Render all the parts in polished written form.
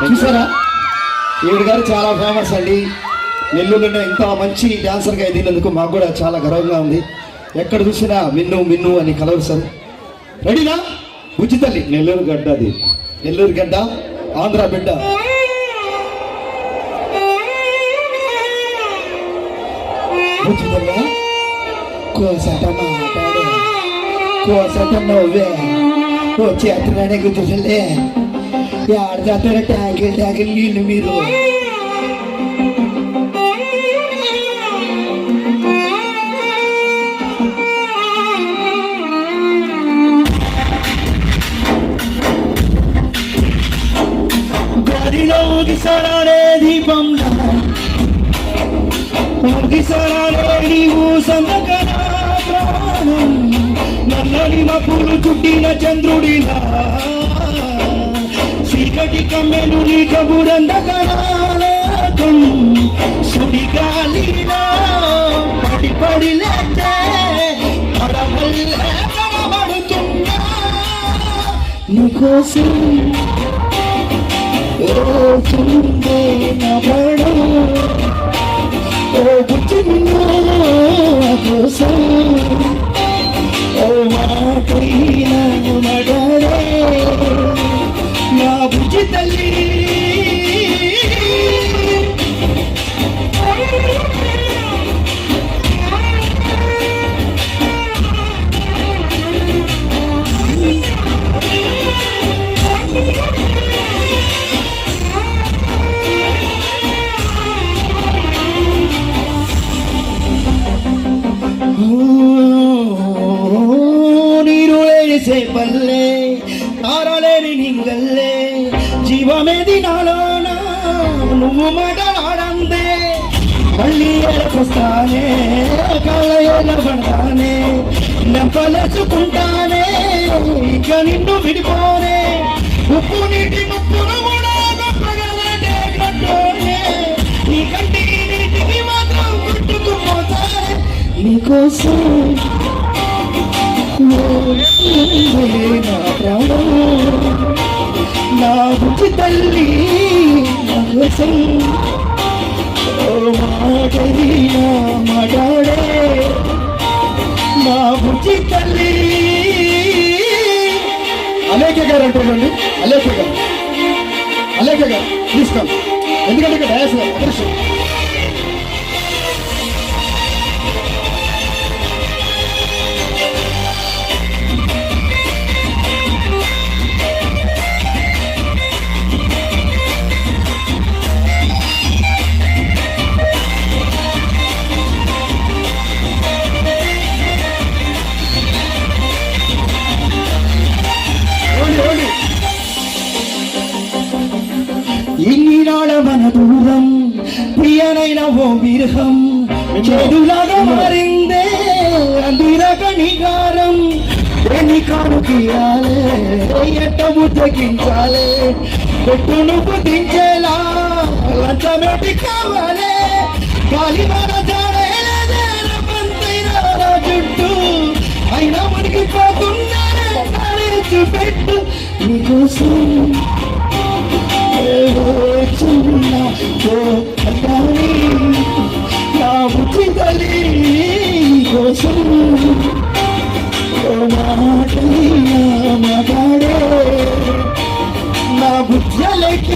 చూసారా, ఈవిడ గారు చాలా ఫేమస్ అండి. నెల్లూరులోనే ఇంత మంచి డాన్సర్గా ఎదిగినందుకు మాకు కూడా చాలా గర్వంగా ఉంది. ఎక్కడ చూసినా మిన్ను మిన్ను అని కలవరు సార్. రెడీనా? బుజ్జి తల్లి నెల్లూరు గడ్డ, అది నెల్లూరు గడ్డ, ఆంధ్ర బిడ్డ. బుజ్జి తల్లి కోసట మాట్లాడే, కోసట నవ్వే, ఓ చేతనే కూర్చోలే, ఆడతార ట్యాంకిల్ ట్యాంకిల్ నీళ్ళు మీరు. ఊగిసరాలే దీపం, ఊగిసరాలే నీవు సందకనా ప్రాణం, నల్లని మబ్బులు చుట్టిన చంద్రుడిలా, చీకటి కమ్మెను నీ కబురందకనాలకం, సుడిగాలిలా పడి పడి లేచే పడవల్లే పడబడుతున్నా నీకోసం. ఓ చుందే నా ప్రాణం, ఓ బుజ్జి నిన్ను కోసం, ఓ మాటైనా మడరే నా బుజ్జి తల్లి. పల్లె తారలేని నింగల్లే జీవమేది నాలోనా, నువ్వు మాటలాడందే మళ్ళీ ఎడకొస్తానే, కళ్ళ పడతానే, నెంపలేసుకుంటానే, ఇక నిన్ను విడిపోనే, ఉప్పు నీటి ముప్పును కూడా గొప్పగలనే కట్టోనే, నీ కంటి నీటికి మాత్రం గుర్తుకుపోతానే నీకోసం. నా ప్రాణం నా బుజ్జి తల్లి కోసం, ఓ మాటైనా మాట్లాడే నా బుజ్జి తల్లి. అలేఖ్య గారు అంటారండి, అలేఖ్య గారు, అలేఖ్య గారు తీసుకోండి, ఎందుకంటే ఇక్కడ డయాస్ అదృశ్యం. ఈనాడ మన దూరం ప్రియనైన ఓ విరహం చెడులాగా మారిందే అందిరక నిగారం, ఎన్ని కాను తీయాలే ఎట్ట బుద్ధగించాలే, పెట్టు నువ్వు దించేలా లంచమేటి కావాలే, గాలి మన జాడేలేదే రమంతైనా చుట్టూ అయినా మనకి పోతున్నానే చూపెట్టు నీకోసం. నా బుజ్జి తల్లి కోసం, మాటైనా మాట్లాడే నా బుజ్జలెక్క.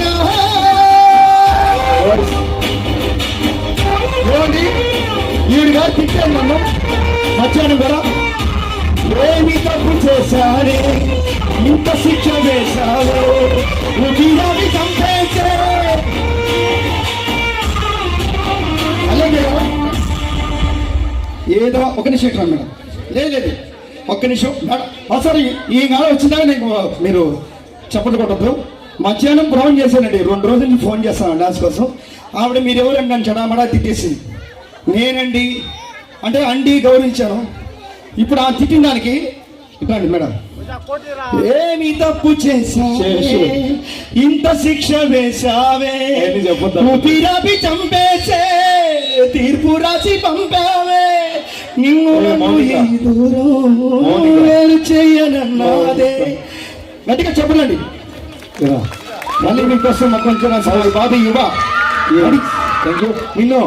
ఈవిడిగా తిట్టాను నన్ను మధ్యాహ్నం కూడా, ఏమి తప్పు చేశాడే ఇంత శిక్ష వేశావో, నువ్వు చంపేసే. అలాగే ఏదో ఒక నిమిషం ఇక్కడ మేడం, లేదు ఒక్క నిమిషం మేడం. సార్ ఈ గాలి వచ్చిందాక నీకు మీరు చెప్పండి కొట్టద్దు. మధ్యాహ్నం ఫోన్ చేశానండి, 2 రోజుల నుంచి ఫోన్ చేస్తాను డాన్స్ కోసం. ఆవిడ మీరు ఎవరండి నన్ను చెడామడా తిట్టేసింది. నేనండి అంటే అండి గౌరవించాను. ఇప్పుడు ఆ తిట్టిన దానికి ఇట్లాండి మేడం, ఏమి తప్పు చేసావే ఇంత శిక్ష వేసావే, ఊపిరాపి చంపేసే తీర్పు రాసి పంపావే, నిన్ను దూరం చెయ్యనన్నాదే. గట్టిగా చెప్పండి. మళ్ళీ మీకోసం కొంచెం బాబు యువ థ్యాంక్ యూ. నిన్ను